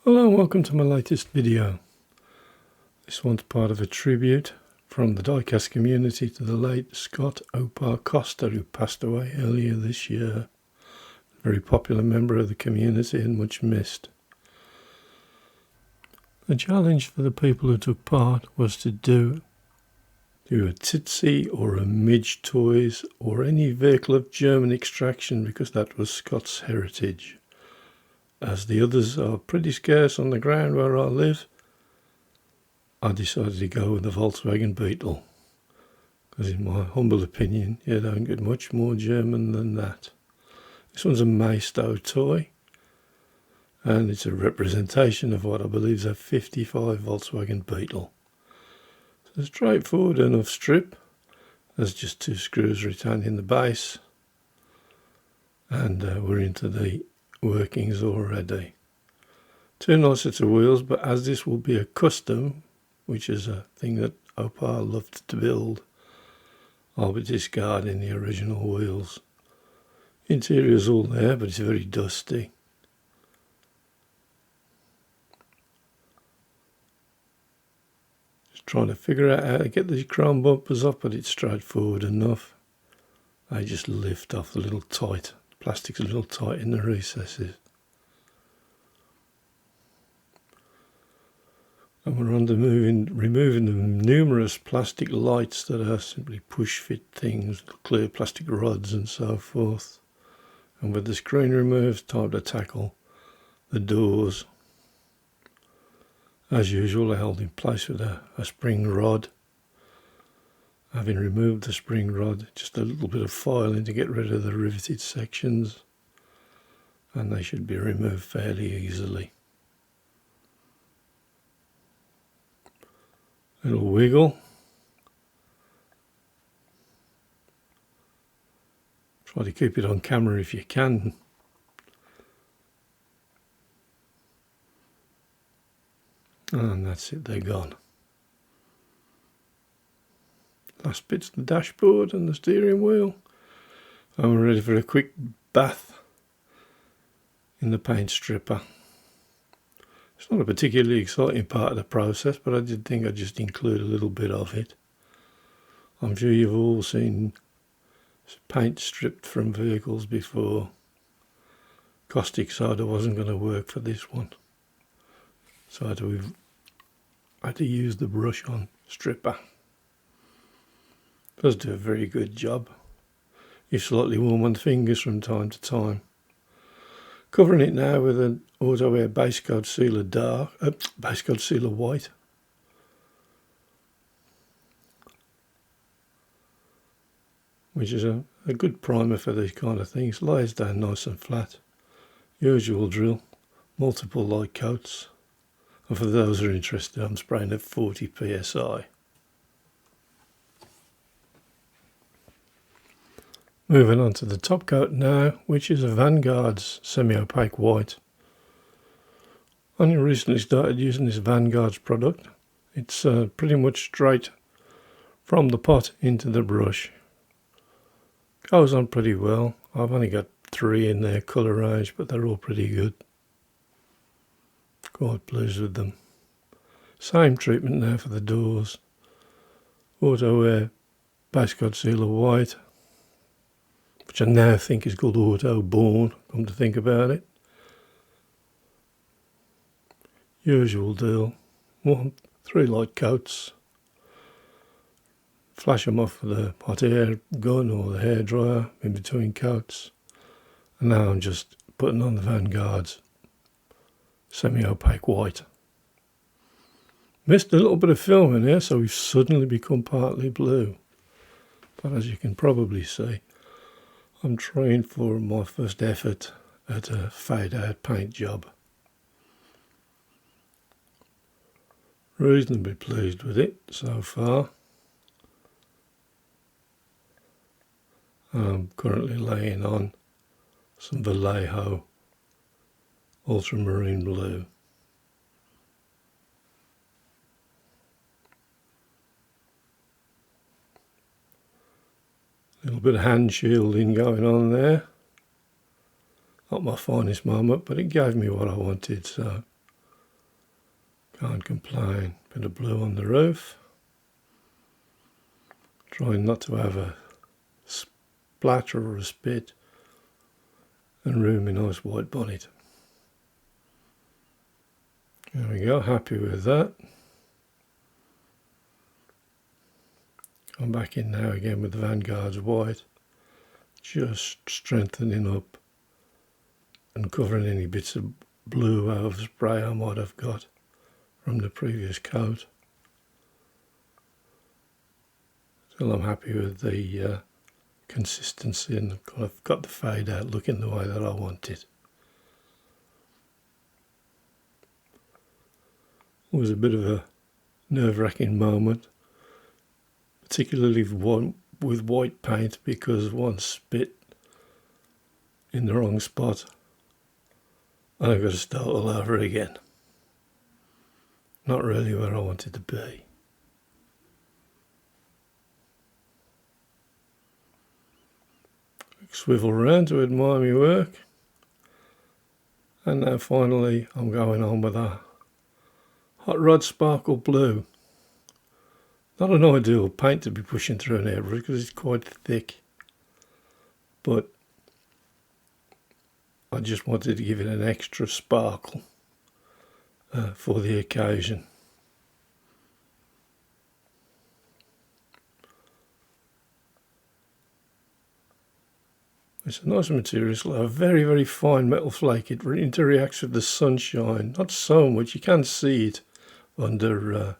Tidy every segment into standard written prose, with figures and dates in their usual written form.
Hello and welcome to my latest video. This one's part of a tribute from the Diecast community to the late Scott Koster, who passed away earlier this year. A very popular member of the community and much missed. The challenge for the people who took part was to do a Tootsie or a Midge toys or any vehicle of German extraction, because that was Scott's heritage. As the others are pretty scarce on the ground where I live, I decided to go with the Volkswagen Beetle, because in my humble opinion you don't get much more German than that. This one's a Maystow toy, and it's a representation of what I believe is a 55 Volkswagen Beetle. It's a straightforward enough strip. There's just 2 screws retaining the base, and we're into the workings already. 2 nice sets of wheels, but as this will be a custom, which is a thing that Opar loved to build, I'll be discarding the original wheels. Interior's all there, but it's very dusty. Just trying to figure out how to get these chrome bumpers off, but it's straightforward enough. They just lift off the little tight. Plastic's a little tight in the recesses. And we're on to removing the numerous plastic lights that are simply push-fit things, clear plastic rods and so forth. And with the screen removed, time to tackle the doors. As usual, they're held in place with a spring rod. Having removed the spring rod, just a little bit of filing to get rid of the riveted sections, and they should be removed fairly easily. Little wiggle. Try to keep it on camera if you can. And that's it, they're gone. Last bit's the dashboard and the steering wheel. And we're ready for a quick bath in the paint stripper. It's not a particularly exciting part of the process, but I did think I'd just include a little bit of it. I'm sure you've all seen paint stripped from vehicles before. Caustic soda wasn't going to work for this one, so I had to use the brush on stripper. Does do a very good job. You're slightly warm on the fingers from time to time. Covering it now with an auto air base coat sealer base coat sealer white. Which is a good primer for these kind of things. Lays down nice and flat. Usual drill. Multiple light coats. And for those who are interested, I'm spraying at 40 psi. Moving on to the top coat now, which is a Vanguard's semi-opaque white. Only recently started using this Vanguard's product. It's pretty much straight from the pot into the brush. Goes on pretty well. I've only got 3 in their colour range, but they're all pretty good. Quite pleased with them. Same treatment now for the doors. Auto air base coat sealer white, which I now think is called Auto Born, come to think about it. Usual deal. 3 light coats. Flash them off with a hot air gun or the hairdryer in between coats. And now I'm just putting on the Vanguard's semi-opaque white. Missed a little bit of film in here, so we've suddenly become partly blue. But as you can probably see, I'm trying for my first effort at a fade out paint job. Reasonably pleased with it so far. I'm currently laying on some Vallejo ultramarine blue. A little bit of hand shielding going on there. Not my finest moment, but it gave me what I wanted, so Can't complain. Bit of blue on the roof. Trying not to have a splatter or a spit. And room a nice white bonnet. There we go, happy with that. I'm back in now again with the Vanguard's white. Just strengthening up and covering any bits of blue overspray I might have got from the previous coat. Still I'm happy with the consistency and I've got the fade out looking the way that I want it. It was a bit of a nerve-wracking moment, particularly with white paint, because one spit in the wrong spot and I've got to start all over again. Not really where I wanted to be. Swivel around to admire my work, and now finally I'm going on with a Hot Rod Sparkle Blue. Not an ideal paint to be pushing through an airbrush because it's quite thick, but I just wanted to give it an extra sparkle for the occasion. It's a nice material. It's like a very, very fine metal flake. It interacts with the sunshine. Not so much. You can see it under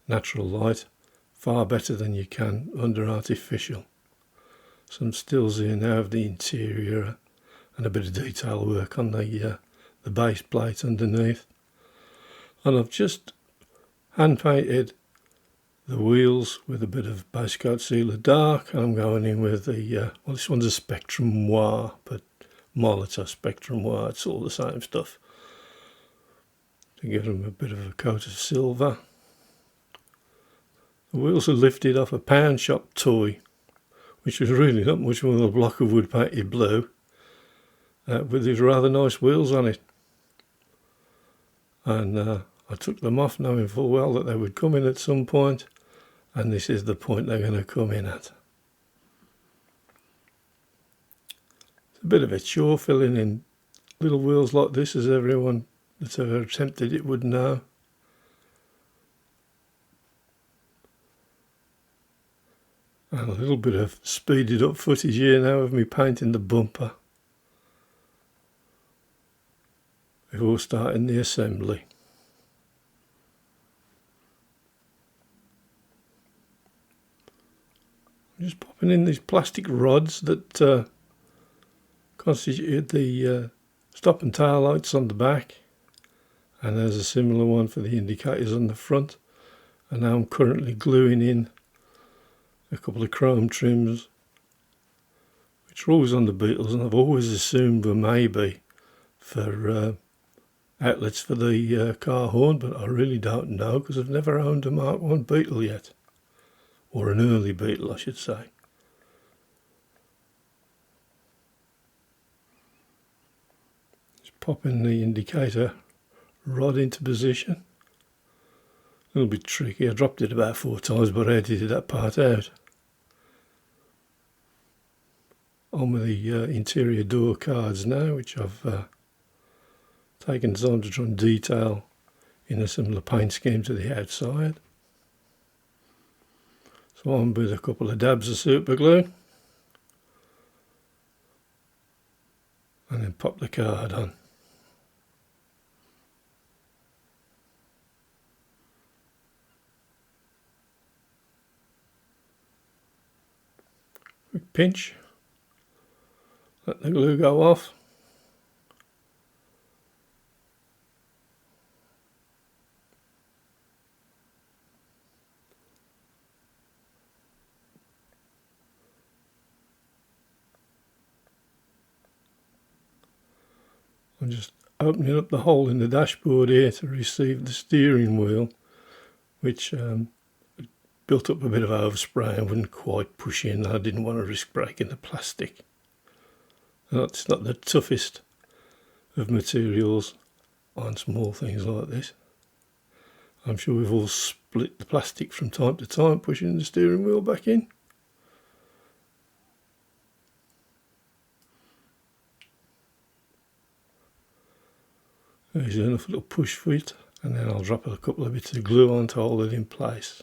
natural light. Far better than you can under artificial. Some stills here now of the interior and a bit of detail work on the base plate underneath. And I've just hand painted the wheels with a bit of base coat sealer dark, and I'm going in with the, well, this one's a Spectrum Noir, but Molitor Spectrum Noir, it's all the same stuff, to give them a bit of a coat of silver. The wheels are lifted off a pound shop toy, which was really not much more than a block of wood painted blue, with these rather nice wheels on it. And I took them off knowing full well that they would come in at some point, and this is the point they're going to come in at. It's a bit of a chore filling in little wheels like this, as everyone that's ever attempted it would know. And a little bit of speeded up footage here now of me painting the bumper before starting the assembly. I'm just popping in these plastic rods that constitute the stop and tail lights on the back, and there's a similar one for the indicators on the front. And now I'm currently gluing in a couple of chrome trims, which are always on the Beetles, and I've always assumed were maybe for outlets for the car horn, but I really don't know because I've never owned a Mark 1 Beetle yet, or an early Beetle I should say. Just popping the indicator rod into position. A little bit tricky, I dropped it about 4 times but I edited that part out. On with the interior door cards now, which I've taken time to try and detail in a similar paint scheme to the outside. So on with a couple of dabs of super glue and then pop the card on. Quick pinch, let the glue go off. I'm just opening up the hole in the dashboard here to receive the steering wheel, which built up a bit of overspray and wouldn't quite push in. I didn't want to risk breaking the plastic. It's not the toughest of materials on small things like this. I'm sure we've all split the plastic from time to time, pushing the steering wheel back in. There's enough little push for it, and then I'll drop a couple of bits of glue on to hold it in place.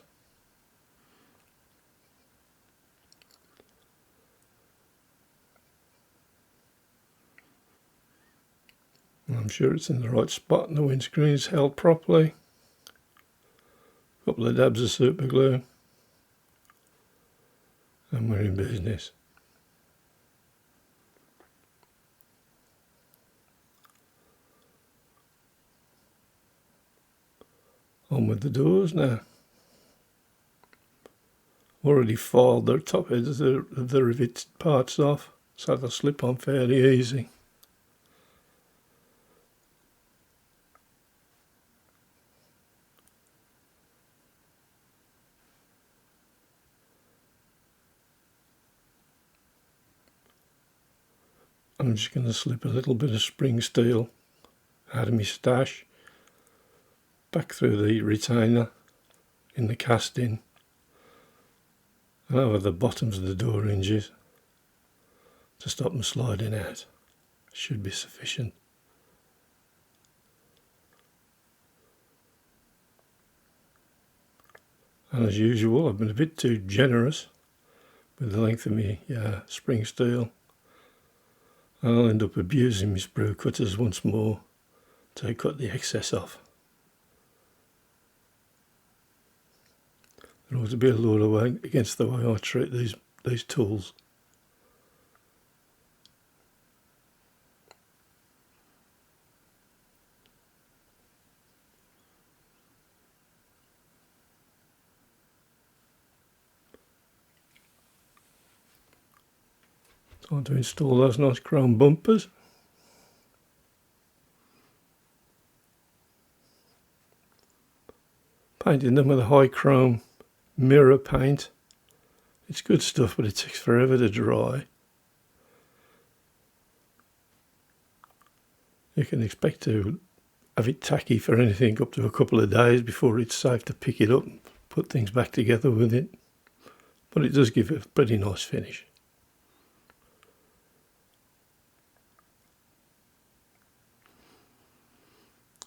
And I'm sure it's in the right spot and the windscreen is held properly. A couple of dabs of super glue, and we're in business. On with the doors now. Already filed the top heads of the rivet parts off, so they'll slip on fairly easy. I'm just going to slip a little bit of spring steel out of my stash back through the retainer in the casting and over the bottoms of the door hinges to stop them sliding out. Should be sufficient. And as usual, I've been a bit too generous with the length of my spring steel. I'll end up abusing my sprue cutters once more to cut the excess off. There ought to be a lot of way against the way I treat these tools. Time to install those nice chrome bumpers. Painting them with a high chrome mirror paint. It's good stuff, but it takes forever to dry. You can expect to have it tacky for anything up to a couple of days before it's safe to pick it up and put things back together with it. But it does give a pretty nice finish.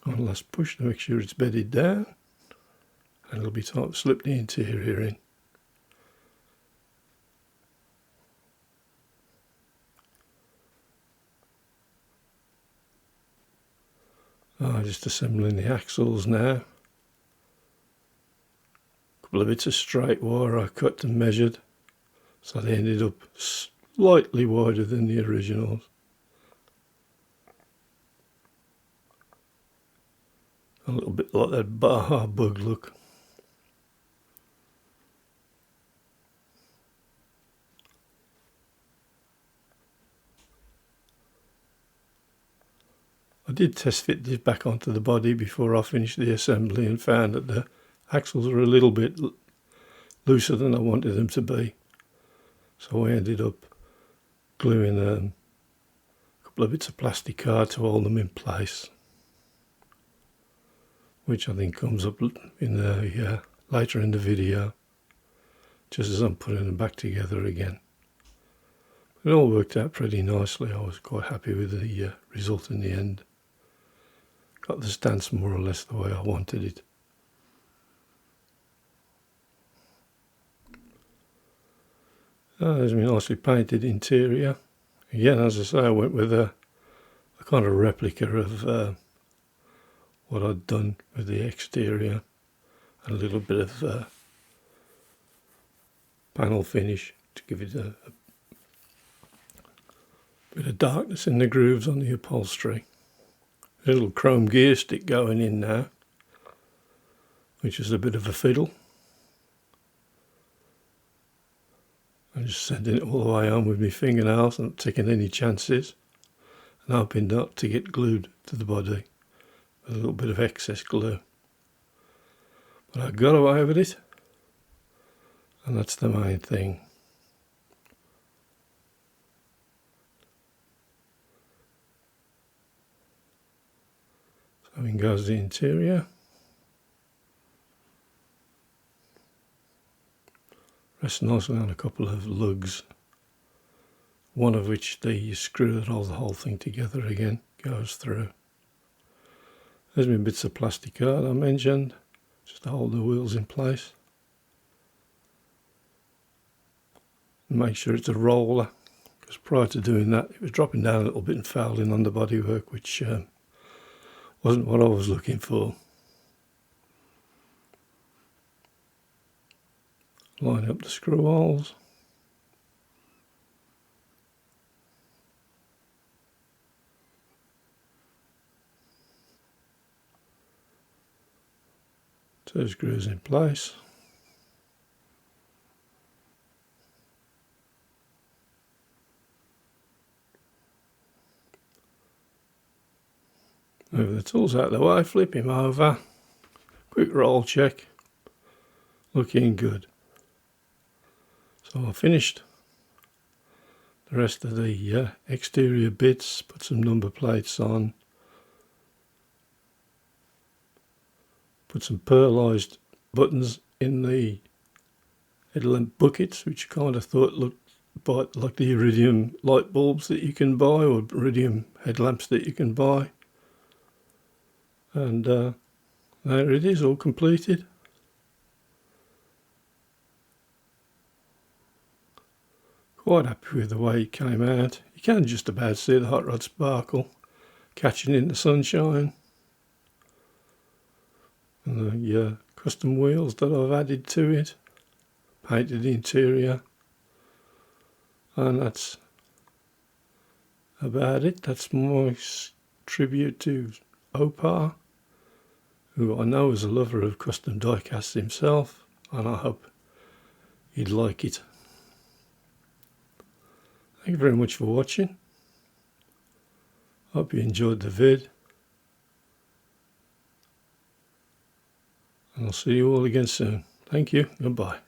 One last push to make sure it's bedded down, and it'll be time to slip the interior in. Just assembling the axles now. A couple of bits of straight wire I cut and measured, so they ended up slightly wider than the originals. A little bit like that Baja bug look. I did test fit this back onto the body before I finished the assembly and found that the axles were a little bit looser than I wanted them to be. So I ended up gluing a couple of bits of plastic card to hold them in place, which I think comes up in the later in the video, just as I'm putting them back together again. It all worked out pretty nicely. I was quite happy with the result in the end. Got the stance more or less the way I wanted it. There's my nicely painted interior. Again, as I say, I went with a kind of replica of what I'd done with the exterior, and a little bit of panel finish to give it a bit of darkness in the grooves on the upholstery. A little chrome gear stick going in now, which is a bit of a fiddle. I'm just sending it all the way on with my fingernails, not taking any chances, and hoping not to get glued to the body with a little bit of excess glue. But I got away with it, and that's the main thing. So in goes the interior. Rests nicely on a couple of lugs, one of which the screw that holds the whole thing together again goes through. There's been bits of plastic card I mentioned, just to hold the wheels in place. Make sure it's a roller, because prior to doing that it was dropping down a little bit and fouling on the bodywork, which wasn't what I was looking for. Line up the screw holes. Two screws in place. Move the tools out of the way, flip him over. Quick roll check. Looking good. So I finished the rest of the exterior bits, put some number plates on, put some pearlised buttons in the headlamp buckets, which kind of thought looked like the iridium light bulbs that you can buy, or iridium headlamps that you can buy. And there it is, all completed. Quite happy with the way it came out. You can just about see the hot rod sparkle catching in the sunshine. And the custom wheels that I've added to it, painted the interior, and that's about it. That's my tribute to Opar, who I know is a lover of custom diecasts himself, and I hope he'd like it. Thank you very much for watching. Hope you enjoyed the vid, and I'll see you all again soon. Thank you. Goodbye.